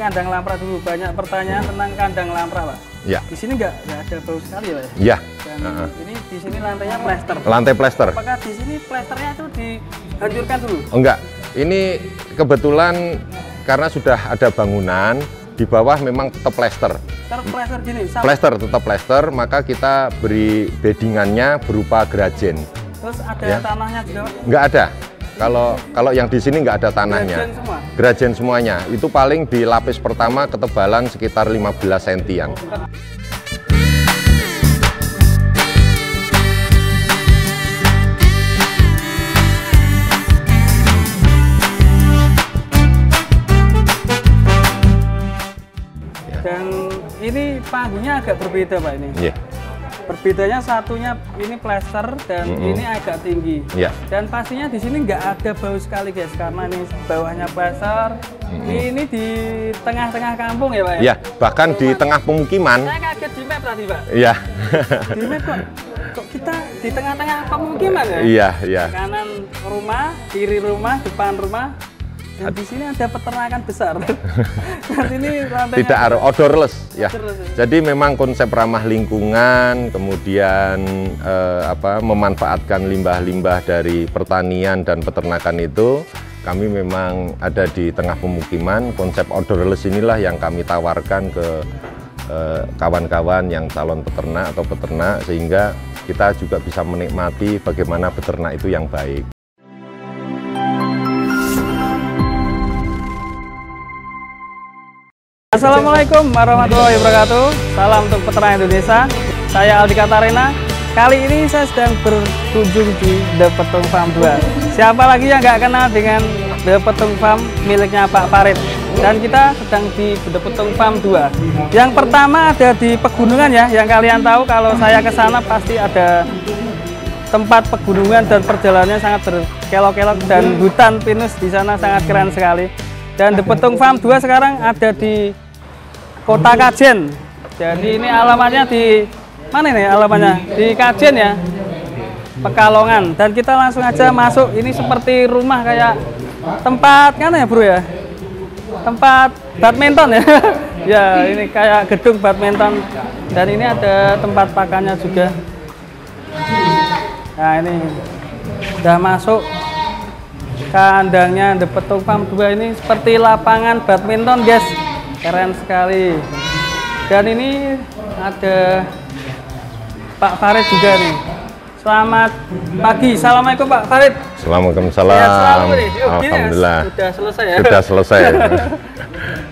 kandang lamprak dulu. Banyak pertanyaan tentang kandang lamprak, Pak. Ya. Di sini nggak ada bau sekali, Pak? Ya. Dan ini di sini lantainya plester. Lantai plester. Apakah di sini plesternya itu dihancurkan dulu? Enggak. Ini kebetulan karena sudah ada bangunan di bawah memang tetap plester. Plester gini. Plester tetap plester, maka kita beri beddingannya berupa grajen. Terus ada Ya. tanahnya juga, Pak? Enggak ada. Kalau yang di sini nggak ada tanahnya. Grajen semua? Grajen semuanya. Itu paling di lapis pertama ketebalan sekitar 15 sentian. Dan ini panggungnya agak berbeda, Pak, ini. Iya. Berbedanya satunya ini plester dan ini agak tinggi. Iya. Dan pastinya di sini nggak ada bau sekali, guys, karena ini bawahnya plester. Ini di tengah-tengah kampung ya, Pak? Iya, bahkan di tengah pemukiman. Saya kaget di map tadi, Pak. Iya. Di map kok kita di tengah-tengah pemukiman ya? Iya, iya. Kanan rumah, kiri rumah, depan rumah. Dan di sini ada peternakan besar. Dan ini lantainya Tidak odorless ya. Odorless, ya. Jadi memang konsep ramah lingkungan, kemudian memanfaatkan limbah-limbah dari pertanian dan peternakan itu, kami memang ada di tengah pemukiman. Konsep odorless inilah yang kami tawarkan ke kawan-kawan yang calon peternak atau peternak, sehingga kita juga bisa menikmati bagaimana beternak itu yang baik. Assalamualaikum warahmatullahi wabarakatuh. Salam untuk peternak Indonesia. Saya Aldi Katarina. Kali ini saya sedang berkunjung di The Petung Farm 2. Siapa lagi yang nggak kenal dengan The Petung Farm miliknya Pak Farid? Dan kita sedang di The Petung Farm 2. Yang pertama ada di pegunungan ya. Yang kalian tahu kalau saya ke sana pasti ada tempat pegunungan dan perjalanannya sangat berkelok-kelok dan hutan pinus di sana sangat keren sekali. Dan The Petung Farm 2 sekarang ada di Kota Kajen. Jadi ini alamatnya di mana nih alamatnya? Di Kajen ya, Pekalongan. Dan kita langsung aja masuk. Ini seperti rumah kayak tempat kan ya, Bro ya? Tempat badminton ya. Ya, ini kayak gedung badminton. Dan ini ada tempat pakannya juga. Nah, ini udah masuk kandangnya The Petung Farm 2. Ini seperti lapangan badminton, guys. Keren sekali. Dan ini ada Pak Farid juga nih. Selamat pagi. Assalamualaikum Pak Farid. Assalamualaikum. Ya, selalu nih. Alhamdulillah. Sudah selesai ya. Sudah selesai.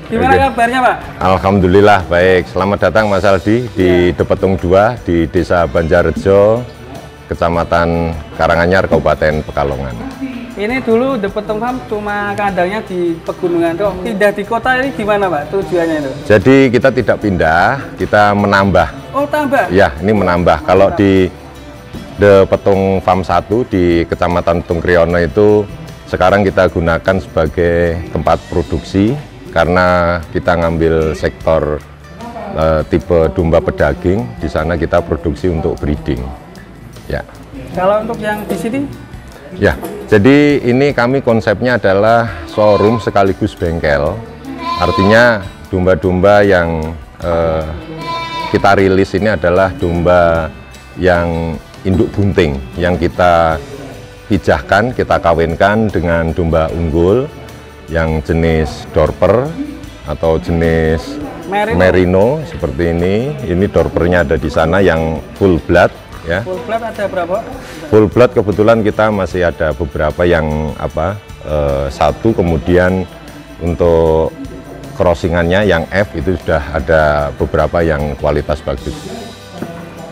Gimana kabarnya, Pak? Alhamdulillah baik. Selamat datang Mas Aldi di The Petung 2 di Desa Banjarrejo, Kecamatan Karanganyar, Kabupaten Pekalongan. Ini dulu The Petung Farm cuma kandangnya di pegunungan. Kok pindah di kota ini gimana, Pak? Tujuannya itu? Jadi kita tidak pindah, kita menambah. Oh, tambah? Ya, ini menambah. Kalau di The Petung Farm 1 di Kecamatan Petung Kriono itu sekarang kita gunakan sebagai tempat produksi karena kita ngambil sektor tipe domba pedaging. Di sana kita produksi untuk breeding. Ya. Kalau untuk yang di sini? Ya, jadi ini kami konsepnya adalah showroom sekaligus bengkel. Artinya domba-domba yang kita rilis ini adalah domba yang induk bunting, yang kita pijahkan, kita kawinkan dengan domba unggul yang jenis Dorper atau jenis Merino seperti ini. Ini Dorpernya ada di sana yang full blood. Ya. Full blood ada berapa? Full blood kebetulan kita masih ada beberapa yang satu, kemudian untuk crossingannya yang F itu sudah ada beberapa yang kualitas bagus.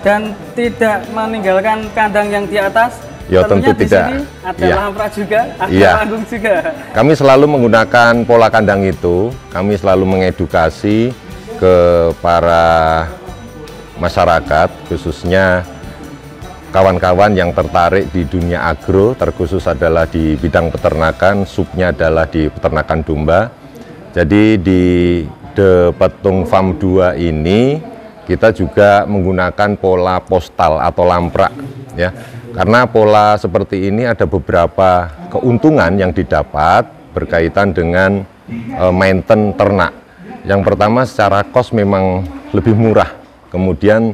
Dan tidak meninggalkan kandang yang di atas? Ya tentu di tidak. Sini ada Ya. lamprak juga, ada Ya. panggung juga. Kami selalu menggunakan pola kandang itu, kami selalu mengedukasi ke para masyarakat, khususnya kawan-kawan yang tertarik di dunia agro, terkhusus adalah di bidang peternakan, subnya adalah di peternakan domba. Jadi di The Petung Farm 2 ini kita juga menggunakan pola postal atau lamprak ya. Karena pola seperti ini ada beberapa keuntungan yang didapat berkaitan dengan mainten ternak. Yang pertama secara kos memang lebih murah. Kemudian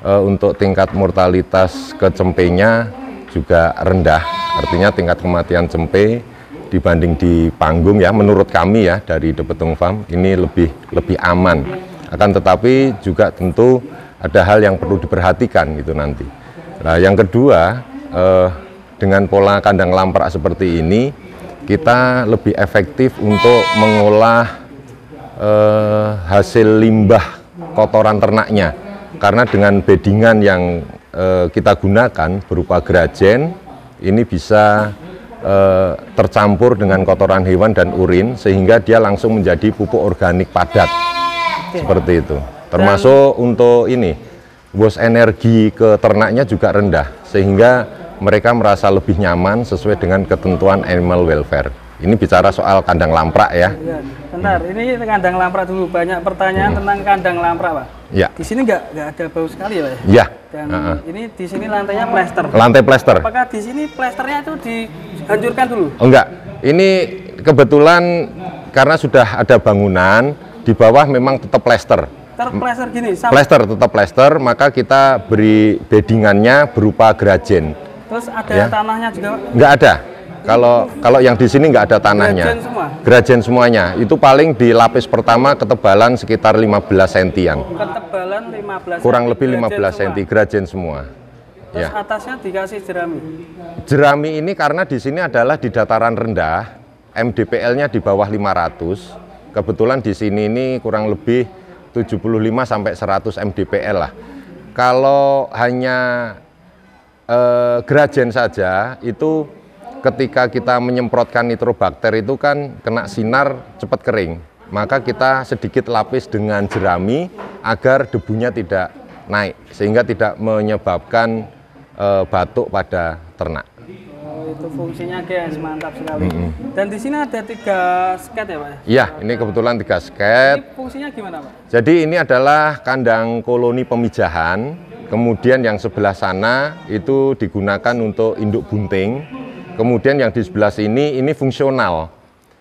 untuk tingkat mortalitas ke cempenya juga rendah. Artinya tingkat kematian cempe dibanding di panggung ya, menurut kami ya dari The Petung Farm ini lebih aman. Akan tetapi juga tentu ada hal yang perlu diperhatikan gitu nanti. Nah, yang kedua, dengan pola kandang lamprak seperti ini, kita lebih efektif untuk mengolah hasil limbah kotoran ternaknya. Karena dengan beddingan yang kita gunakan berupa grajen, ini bisa tercampur dengan kotoran hewan dan urin, sehingga dia langsung menjadi pupuk organik padat. Seperti itu. Termasuk untuk ini, bos energi ke ternaknya juga rendah, sehingga mereka merasa lebih nyaman sesuai dengan ketentuan animal welfare. Ini bicara soal kandang lamprak ya. Bentar, ini kandang lamprak dulu. Banyak pertanyaan tentang kandang lamprak, Pak. Ya. Di sini nggak ada bau sekali ya, Pak? Ya. Dan ini di sini lantainya plester. Lantai plester. Apakah di sini plesternya itu dihancurkan dulu? Oh, enggak. Ini kebetulan karena sudah ada bangunan, di bawah memang tetap plester. Terplester gini? Plester, tetap plester, maka kita beri beddingannya berupa grajen. Terus ada Ya. tanahnya juga, Pak? Enggak ada. Kalau yang di sini nggak ada tanahnya. Grajen semua? Grajen semuanya. Itu paling di lapis pertama ketebalan sekitar 15 sentian. Ketebalan 15 Kurang lebih grajen 15 semua. cm grajen semua. Terus Ya. atasnya dikasih jerami. Jerami ini karena di sini adalah di dataran rendah, MDPL-nya di bawah 500. Kebetulan di sini ini kurang lebih 75 sampai 100 MDPL lah. Kalau hanya grajen saja itu ketika kita menyemprotkan nitrobakter itu kan kena sinar cepat kering. Maka kita sedikit lapis dengan jerami agar debunya tidak naik sehingga tidak menyebabkan batuk pada ternak. Oh, itu fungsinya guys, mantap sekali. Dan di sini ada 3 sket ya, Pak? Iya, ini kebetulan 3 sket. Ini fungsinya gimana, Pak? Jadi ini adalah kandang koloni pemijahan. Kemudian yang sebelah sana itu digunakan untuk induk bunting. Kemudian yang di sebelah sini ini fungsional.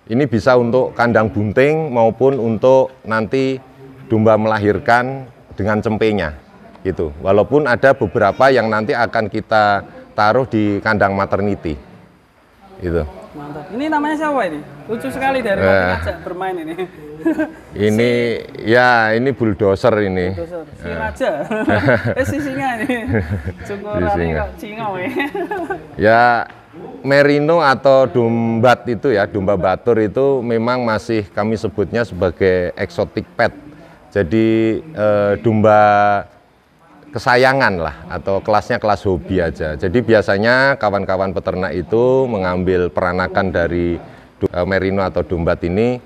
Ini bisa untuk kandang bunting maupun untuk nanti domba melahirkan dengan cempenya. Gitu. Walaupun ada beberapa yang nanti akan kita taruh di kandang maternity. Itu. Mantap. Ini namanya siapa ini? Lucu sekali dari ngajak bermain ini. Ini ya ini bulldozer ini. Si raja. Si singa ini. Cukurannya kok cingau ya. Ya merino atau dombat itu ya, domba batur itu memang masih kami sebutnya sebagai exotic pet. Jadi domba kesayangan lah atau kelasnya kelas hobi aja. Jadi biasanya kawan-kawan peternak itu mengambil peranakan dari merino atau dombat ini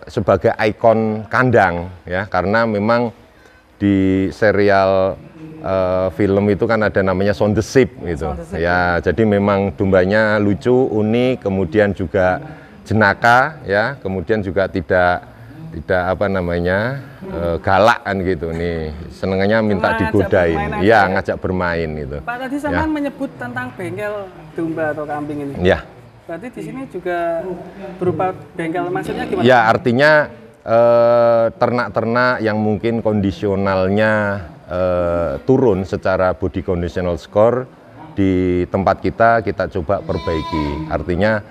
sebagai ikon kandang ya, karena memang di serial film itu kan ada namanya Sound the Sheep gitu. Ya, jadi memang dombanya lucu, unik, kemudian juga jenaka ya, kemudian juga tidak apa namanya galak kan gitu nih, senengnya minta digodain, iya ngajak bermain gitu. Pak tadi sampean menyebut tentang bengkel domba atau kambing ini. Ya. Berarti di sini juga berupa bengkel, maksudnya gimana? Ya artinya ternak-ternak yang mungkin kondisionalnya turun secara body conditional score di tempat kita coba perbaiki. Artinya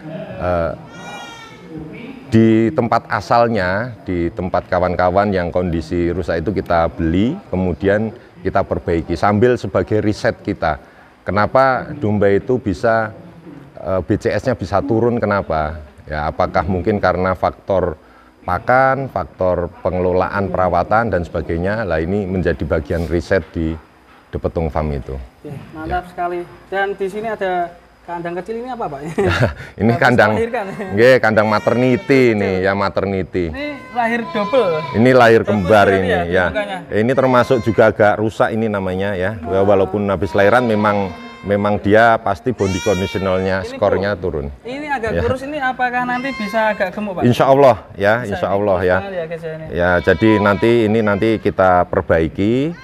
di tempat asalnya, di tempat kawan-kawan yang kondisi rusak itu kita beli, kemudian kita perbaiki sambil sebagai riset kita. Kenapa domba itu bisa BCS-nya bisa turun, kenapa? Ya, apakah mungkin karena faktor pakan, faktor pengelolaan perawatan dan sebagainya. Lah ini menjadi bagian riset di The Petung Farm itu. Oke, mantap sekali. Dan di sini ada kandang kecil, ini apa Pak? Ini kandang maternity nih ya, maternity. Ini lahir double. Ini lahir kembar ini ya. Ini termasuk juga agak rusak ini namanya ya. Walaupun habis lahiran memang dia pasti body conditionalnya skornya turun. Ini agak kurus ini, apakah nanti bisa agak gemuk Pak? Insya Allah ya, insya Allah ya. Ya, jadi nanti kita perbaiki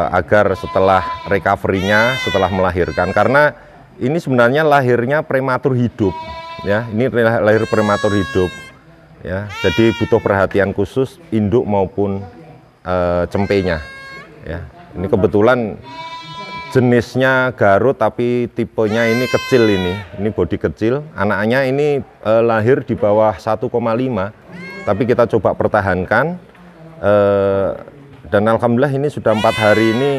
agar setelah recovery-nya, setelah melahirkan, karena ini sebenarnya lahirnya prematur hidup ya. Ini lahir prematur hidup ya. Jadi butuh perhatian khusus induk maupun cempenya. Ya, ini kebetulan jenisnya Garut tapi tipenya ini kecil ini bodi kecil. Anaknya ini lahir di bawah 1,5, tapi kita coba pertahankan dan alhamdulillah ini sudah 4 hari ini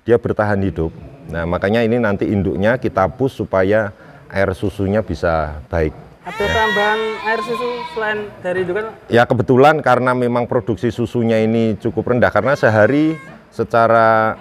dia bertahan hidup. Nah, makanya ini nanti induknya kita push supaya air susunya bisa baik. Ada tambahan air susu selain dari indukan? Ya, kebetulan karena memang produksi susunya ini cukup rendah, karena sehari secara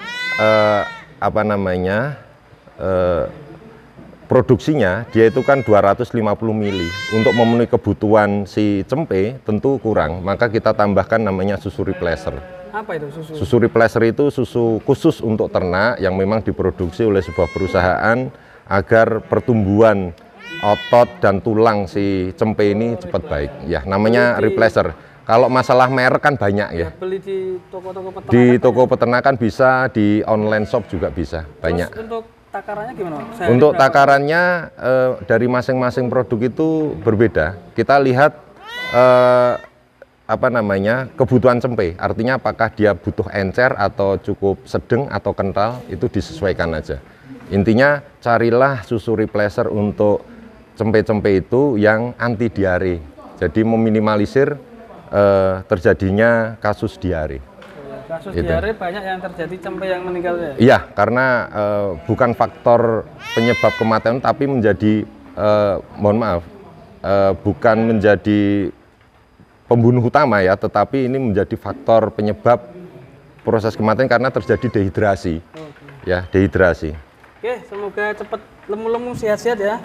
produksinya dia itu kan 250 mili. Untuk memenuhi kebutuhan si cempe tentu kurang, maka kita tambahkan namanya susu replacer. Apa itu susu? Susu replacer itu susu khusus untuk ternak yang memang diproduksi oleh sebuah perusahaan agar pertumbuhan otot dan tulang si cempe ini cepat baik. Ya, namanya replacer. Kalau masalah merek kan banyak ya. Beli di toko-toko peternakan. Di toko peternakan bisa, di online shop juga bisa, banyak. Terus untuk takarannya gimana? Untuk takarannya dari masing-masing produk itu berbeda. Kita lihat kebutuhan cempe. Artinya apakah dia butuh encer atau cukup sedang atau kental, itu disesuaikan aja. Intinya carilah susu replacer untuk cempe-cempe itu yang anti diare. Jadi meminimalisir terjadinya kasus diare. Kasus diare banyak yang terjadi cempe yang meninggal ya? Iya, karena bukan faktor penyebab kematian, tapi menjadi bukan menjadi pembunuh utama ya, tetapi ini menjadi faktor penyebab proses kematian karena terjadi dehidrasi. Ya, dehidrasi. Oke, semoga cepat lemu-lemu, sehat-sehat ya,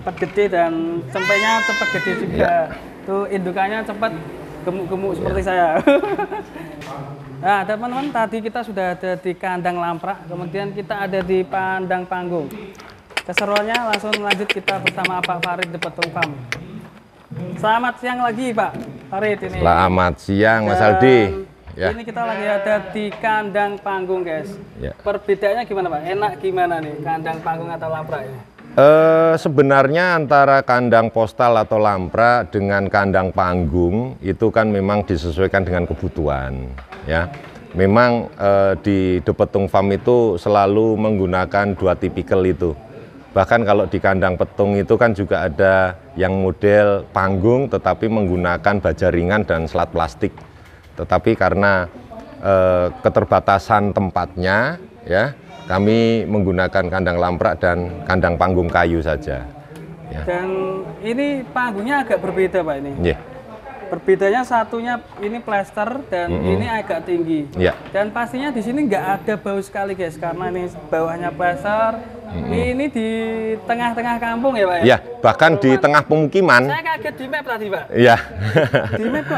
cepat gede dan cempenya cepat gede juga. Ya. Tuh indukannya cepat gemuk-gemuk seperti saya. Nah, teman-teman, tadi kita sudah ada di kandang lamprak, kemudian kita ada di pandang panggung. Keseruannya langsung lanjut kita bersama Pak Farid di Petung Farm. Selamat siang lagi Pak Farid ini. Selamat siang Mas Aldi. Ya. Ini kita lagi ada di kandang panggung guys. Ya. Perbedaannya gimana Pak? Enak gimana nih kandang panggung atau lamprak ya? Sebenarnya antara kandang postal atau lamprak dengan kandang panggung itu kan memang disesuaikan dengan kebutuhan ya. Memang di The Petung Farm itu selalu menggunakan 2 tipikal itu. Bahkan kalau di kandang petung itu kan juga ada yang model panggung tetapi menggunakan baja ringan dan selat plastik. Tetapi karena keterbatasan tempatnya ya, kami menggunakan kandang lamprak dan kandang panggung kayu saja. Ya. Dan ini panggungnya agak berbeda Pak ini. Yeah. Berbedanya satunya ini plester dan ini agak tinggi. Yeah. Dan pastinya di sini nggak ada bau sekali guys, karena ini bawahnya plester. Ini di tengah-tengah kampung ya Pak ya? Iya, bahkan di tengah pemukiman. Saya kaget di map tadi Pak. Iya. Di map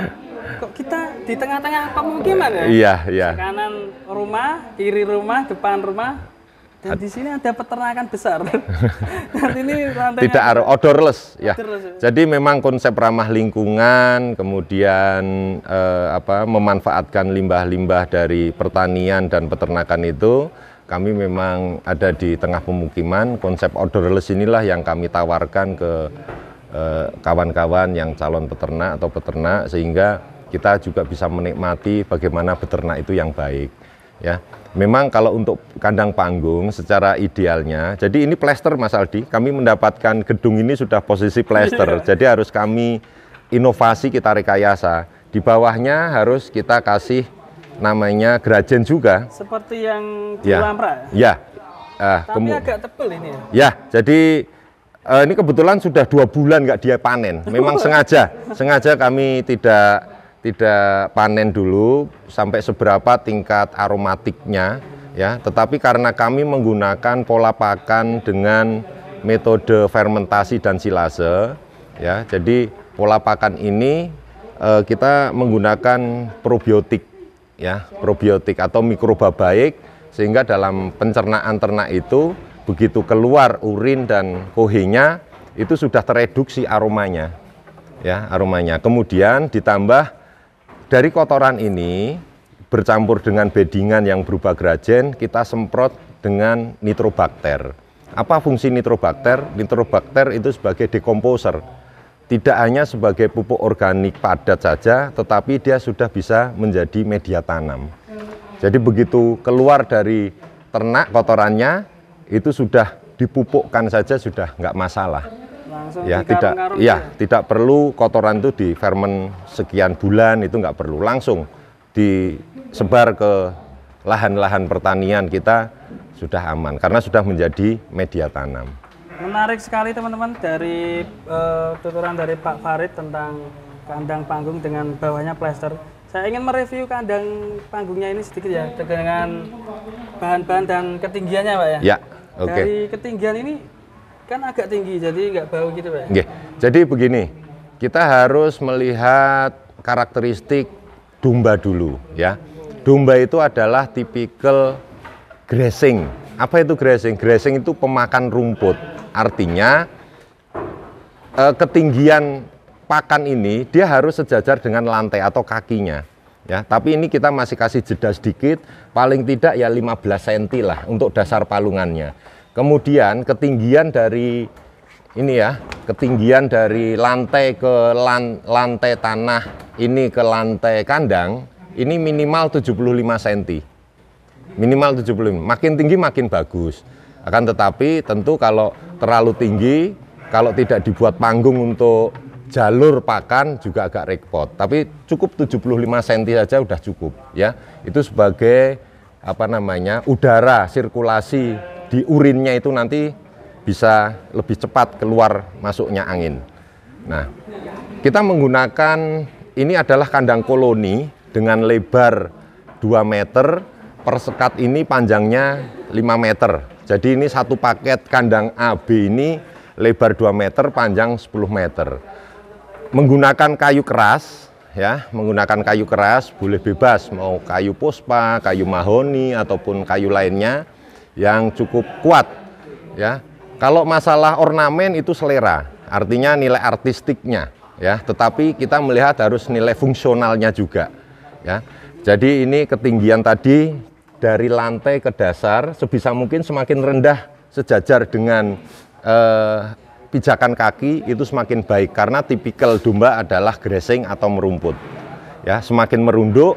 kok kita di tengah-tengah pemukiman ya? Iya, iya. Kanan rumah, kiri rumah, depan rumah. Dan di sini ada peternakan besar. Dan ini lantainya tidak odorless ya. Jadi memang konsep ramah lingkungan, kemudian memanfaatkan limbah-limbah dari pertanian dan peternakan itu, kami memang ada di tengah pemukiman. Konsep odorless inilah yang kami tawarkan ke kawan-kawan yang calon peternak atau peternak, sehingga kita juga bisa menikmati bagaimana beternak itu yang baik ya. Memang kalau untuk kandang panggung secara idealnya, jadi ini plester Mas Aldi, kami mendapatkan gedung ini sudah posisi plester, jadi harus kami inovasi, kita rekayasa. Di bawahnya harus kita kasih namanya grajen juga. Seperti yang di lamprak? Ya. Tapi agak tebal ini ya? Ya, jadi ini kebetulan sudah 2 bulan nggak dia panen. Memang sengaja kami tidak panen dulu sampai seberapa tingkat aromatiknya ya, tetapi karena kami menggunakan pola pakan dengan metode fermentasi dan silase ya, jadi pola pakan ini kita menggunakan probiotik ya, probiotik atau mikroba baik, sehingga dalam pencernaan ternak itu begitu keluar urin dan kohenya itu sudah tereduksi aromanya ya, aromanya. Kemudian ditambah dari kotoran ini bercampur dengan beddingan yang berupa grajen, kita semprot dengan nitrobakter. Apa fungsi nitrobakter? Nitrobakter itu sebagai dekomposer. tidak hanya sebagai pupuk organik padat saja, tetapi dia sudah bisa menjadi media tanam. Jadi begitu keluar dari ternak kotorannya, itu sudah dipupukkan saja sudah nggak masalah. Langsung Ya, tidak perlu kotoran itu di fermen sekian bulan, itu nggak perlu, langsung disebar ke lahan-lahan pertanian kita sudah aman karena sudah menjadi media tanam. Menarik sekali teman-teman dari tuturan dari Pak Farid tentang kandang panggung dengan bawahnya plester. Saya ingin mereview kandang panggungnya ini sedikit ya, dengan bahan-bahan dan ketinggiannya Pak ya. Ya, oke. Dari ketinggian ini kan agak tinggi, jadi nggak bau gitu Pak. Oke. Jadi begini, kita harus melihat karakteristik domba dulu ya. Domba itu adalah tipikal grazing. Apa itu grazing? Grazing itu pemakan rumput. Artinya ketinggian pakan ini dia harus sejajar dengan lantai atau kakinya. Ya, tapi ini kita masih kasih jeda sedikit, paling tidak ya 15 cm lah untuk dasar palungannya. Kemudian ketinggian dari ini ya, ketinggian dari lantai ke lantai tanah ini ke lantai kandang ini minimal 75 cm. Minimal 75, makin tinggi makin bagus. Akan tetapi tentu kalau terlalu tinggi, kalau tidak dibuat panggung untuk jalur pakan juga agak repot. Tapi cukup 75 cm saja udah cukup ya. Itu sebagai apa namanya, udara sirkulasi di urinnya itu nanti bisa lebih cepat keluar masuknya angin. Nah, kita menggunakan ini adalah kandang koloni dengan lebar 2 meter. Per sekat ini panjangnya 5 meter. Jadi ini satu paket kandang A, B ini lebar 2 meter, panjang 10 meter. Menggunakan kayu keras, ya, menggunakan kayu keras, boleh bebas, mau kayu pospa, kayu mahoni, ataupun kayu lainnya yang cukup kuat. Ya. Kalau masalah ornamen itu selera, artinya nilai artistiknya. Ya. Tetapi kita melihat harus nilai fungsionalnya juga. Ya. Jadi ini ketinggian tadi, dari lantai ke dasar sebisa mungkin semakin rendah sejajar dengan pijakan kaki itu semakin baik karena tipikal domba adalah grazing atau merumput. Ya, semakin merunduk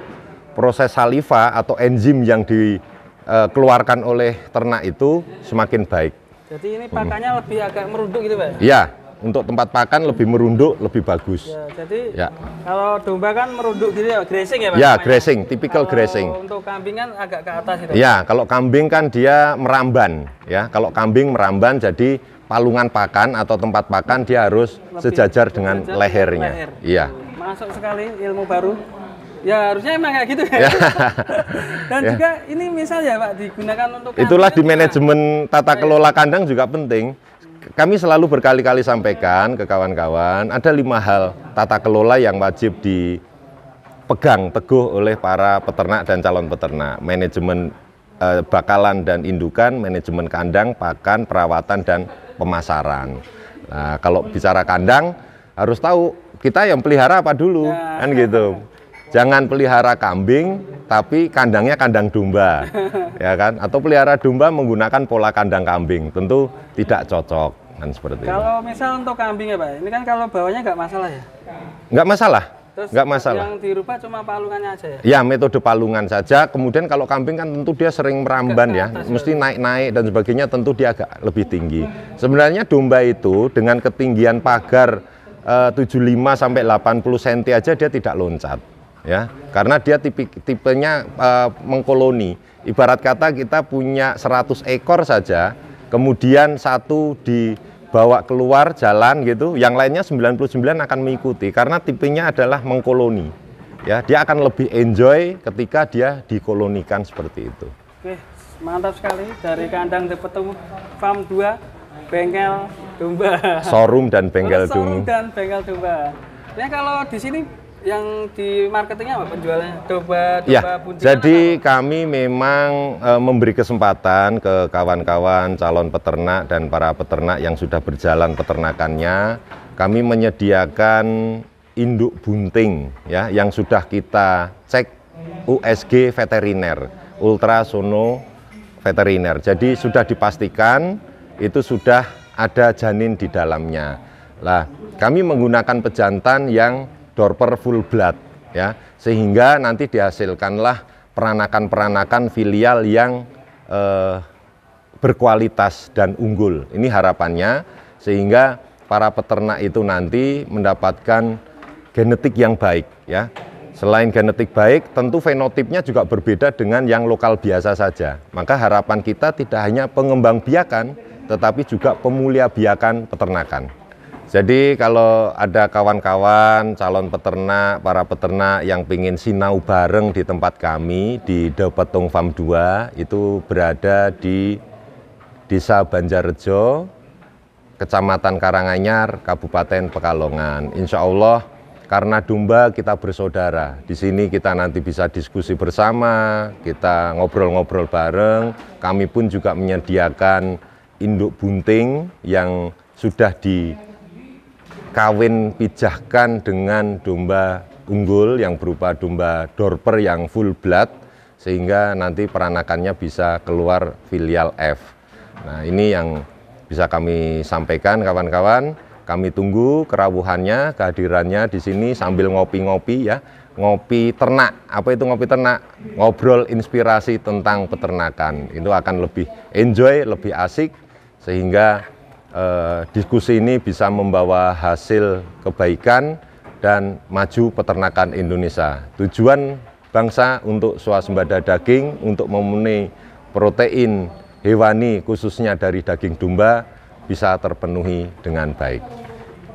proses saliva atau enzim yang dikeluarkan oleh ternak itu semakin baik. Jadi ini pakannya lebih agak merunduk gitu Pak? Ya, untuk tempat pakan lebih merunduk, lebih bagus. Ya, jadi ya. Kalau domba kan merunduk gitu ya, grazing ya Pak? Ya, grazing, typical grazing. Untuk kambing kan agak ke atas itu. Ya, kalau kambing kan dia meramban. Ya, kalau kambing meramban jadi palungan pakan atau tempat pakan dia harus sejajar dengan lehernya. Iya. Masuk sekali ilmu baru. Ya harusnya emang kayak gitu ya. Dan ya. Juga ini misal ya Pak digunakan untuk kambing. Itulah di manajemen tata kelola kandang juga penting. Kami selalu berkali-kali sampaikan ke kawan-kawan, ada 5 hal tata kelola yang wajib dipegang teguh oleh para peternak dan calon peternak. Manajemen bakalan dan indukan, manajemen kandang, pakan, perawatan, dan pemasaran. Nah, kalau bicara kandang, harus tahu kita yang pelihara apa dulu, ya. Kan gitu. Jangan pelihara kambing, tapi kandangnya kandang domba, ya kan? Atau pelihara domba menggunakan pola kandang kambing, tentu tidak cocok, kan seperti itu. Kalau misal untuk kambing ya Pak, ini kan kalau bawahnya nggak masalah ya? Nggak masalah. Terus nggak masalah. Yang dirubah cuma palungannya aja ya? Ya, metode palungan saja. Kemudian kalau kambing kan tentu dia sering meramban ya, mesti naik-naik dan sebagainya, tentu dia agak lebih tinggi. Sebenarnya domba itu dengan ketinggian pagar 75 sampai 80 cm aja dia tidak loncat. Ya, karena dia tipenya mengkoloni. Ibarat kata kita punya 100 ekor saja, kemudian satu dibawa keluar jalan gitu, yang lainnya 99 akan mengikuti karena tipenya adalah mengkoloni. Ya, dia akan lebih enjoy ketika dia dikolonikan seperti itu. Oke, mantap sekali dari kandang The Petung Farm 2, bengkel domba. Showroom dan bengkel domba. Showroom dan bengkel domba. Nah, kalau di sini yang di marketingnya apa penjualannya? Domba ya, jadi kami memang memberi kesempatan ke kawan-kawan calon peternak dan para peternak yang sudah berjalan peternakannya. Kami menyediakan induk bunting ya yang sudah kita cek USG veteriner, ultrasono veteriner. Jadi sudah dipastikan itu sudah ada janin di dalamnya. Lah, kami menggunakan pejantan yang Dorper full blood ya, sehingga nanti dihasilkanlah peranakan-peranakan filial yang berkualitas dan unggul. Ini harapannya, sehingga para peternak itu nanti mendapatkan genetik yang baik ya. Selain genetik baik, tentu fenotipnya juga berbeda dengan yang lokal biasa saja. Maka harapan kita tidak hanya pengembangbiakan, tetapi juga pemuliabiakan peternakan. Jadi kalau ada kawan-kawan calon peternak, para peternak yang ingin sinau bareng di tempat kami di De Petung Farm 2, itu berada di Desa Banjarrejo, Kecamatan Karanganyar, Kabupaten Pekalongan. Insya Allah, karena domba kita bersaudara. Di sini kita nanti bisa diskusi bersama, kita ngobrol-ngobrol bareng. Kami pun juga menyediakan induk bunting yang sudah dikawin pijahkan dengan domba unggul yang berupa domba Dorper yang full blood, sehingga nanti peranakannya bisa keluar filial F. Nah, ini yang bisa kami sampaikan kawan-kawan. Kami tunggu kerawuhannya, kehadirannya di sini sambil ngopi-ngopi ya. Ngopi ternak. Apa itu ngopi ternak? Ngobrol inspirasi tentang peternakan. Itu akan lebih enjoy, lebih asik, sehingga diskusi ini bisa membawa hasil kebaikan dan maju peternakan Indonesia. Tujuan bangsa untuk swasembada daging, untuk memenuhi protein hewani khususnya dari daging domba bisa terpenuhi dengan baik.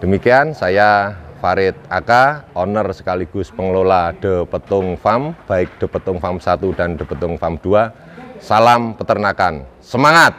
Demikian, saya Farid Aka, owner sekaligus pengelola De Petung Farm, baik De Petung Farm 1 dan De Petung Farm 2. Salam peternakan, semangat!